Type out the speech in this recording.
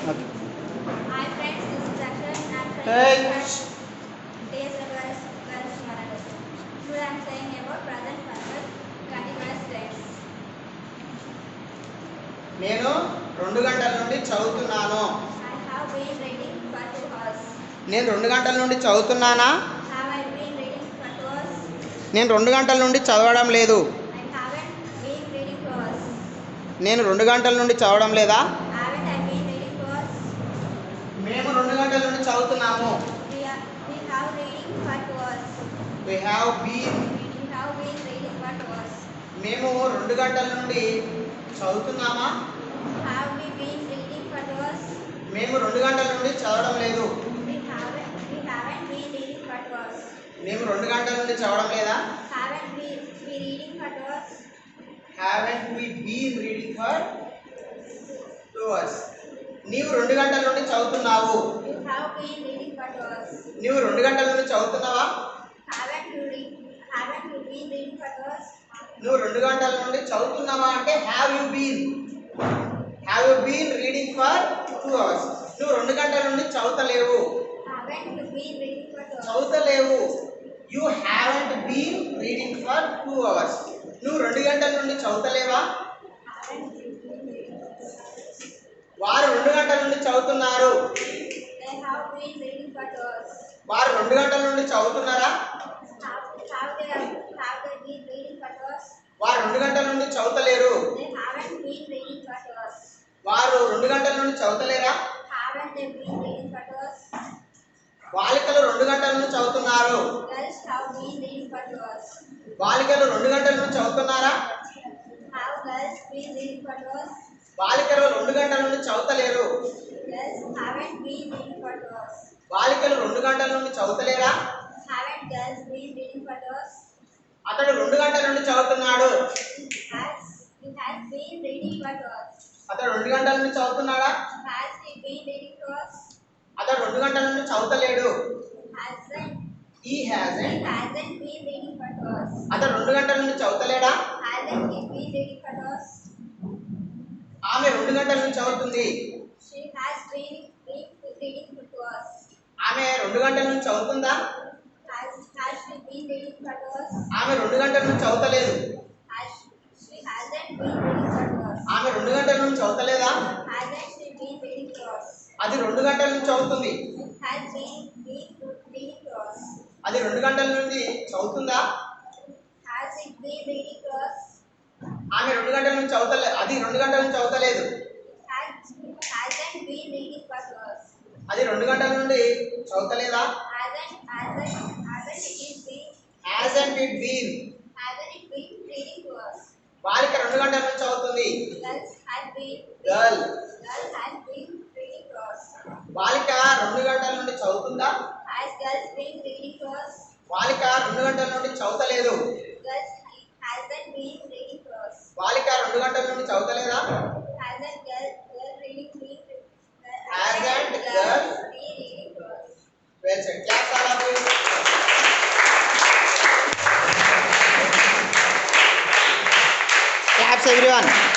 Okay. Hi friends, this is Akshay. I'm Hey. studying days girls Marathi. Today I'm saying about present perfect continuous tense. నేను 2 గంటల నుండి చదువుతున్నాను. I have been reading for 2 hours. నేను 2 గంటల నుండి చదువుతున్నానా? Have I been reading for 2 hours? నేను 2 గంటల నుండి చదవడం లేదు. I haven't been reading 2 hours. నేను 2 గంటల నుండి చదవడం లేదా? Haven't I been reading 2 hours? మేము 2 గంటల నుండి చదువుతున్నాము. We have reading for 2 hours. We have been We have been reading for 2 hours. మేము 2 గంటల నుండి చదువుతున్నామా? Have we been reading for 2 hours? మేము 2 గంటల నుండి చదవడం లేదు. We haven't been reading for 2 hours. మేము 2 గంటల నుండి చదవడం లేదా? Haven't we reading for 2 hours? Haven't we been reading for 2 hours? నీవు 2 గంటల నుండి చదువుతున్నావు. You have been reading for 2 hours. నీవు 2 గంటల నుండి చదువుతున్నావా? Haven't you been reading for 2 hours? నువ్వు 2 గంటల నుండి చదువుతున్నావా అంటే have you been reading for 2 hours. నువ్వు 2 గంటల నుండి చదువుతలేవు. Haven't you been reading for 2 hours? చదువుతలేవు. You haven't been reading for 2 hours. నువ్వు 2 గంటల నుండి చదువుతలేవా? Haven't you been reading for 2 hours? వారు 2 గంటల నుండి చదువుతున్నారు. They have been reading for 2 hours. వారు 2 గంటల నుండి చదువుతున్నారా? Have they been reading for 2 hours? వారు 2 గంటల నుండి చదువుతలేరు. They haven't been reading for 2 hours. వారు 2 గంటల నుండి చదువుతలేరా? Haven't they been reading for 2 hours? బాలికలు 2 గంటల నుండి చదువుతున్నారు. Girls have been reading for 2 hours. బాలికలు 2 గంటల నుండి చదువుతున్నారా? Have girls been reading for 2 hours? బాలికలు 2 గంటల నుండి చదువుతలేరు. Girls haven't been reading for 2 hours. బాలికలు 2 గంటల నుండి చదువుతలేరా? Haven't girls been reading for 2 hours? అతడు 2 గంటల నుండి చదువుతున్నాడు. He has been reading for 2 hours. అతడు 2 గంటల నుండి చదువుతున్నాడా? Has he been reading 2 hours? అతడు 2 గంటల నుండి చదువుతలేడు. He hasn't. Hasn't been reading for 2 hours. అతడు 2 గంటల నుండి చదువుతలేడా? Hasn't he been reading for 2 hours? ఆమె 2 గంటల నుండి చదువుతుంది. She has been reading for 2 hours. ఆమె 2 గంటల నుండి చదువుతుందా? Has she been reading for 2 hours? ఆమె 2 గంటల నుండి చదువుతలేదు. She hasn't been reading for 2 hours. ఆమె 2 గంటల నుండి చదువుతలేదా? Hasn't she been reading 2 hours? అది 2 గంటల నుండి చదువుతుంది. Has been reading 2 hours. అది 2 గంటల నుండి చదువుతుందా? Has it been reading 2 hours? ఆమె 2 గంటల నుండి చదువుతలేదు. అది 2 గంటల నుండి చదువుతలేదు. Hasn't been reading for 2 hours. అది 2 గంటల నుండి చదువుతలేదా? Hasn't it been Hasn't it been? reading 2 hours? బాలిక 2 గంటల నుండి చదువుతుంది. Girl has been reading 2 hours. బాలిక 2 గంటల నుండి చదువుతుందా? Has girls been reading 2 hours? బాలిక 2 గంటల నుండి చదవలేదు. Girls hasn't been reading 2 hours. బాలిక 2 గంటల నుండి చదవలేదా? Hasn't girl reading Hasn't been girl reading 2 hours. Well said. Claps all of you. Claps everyone.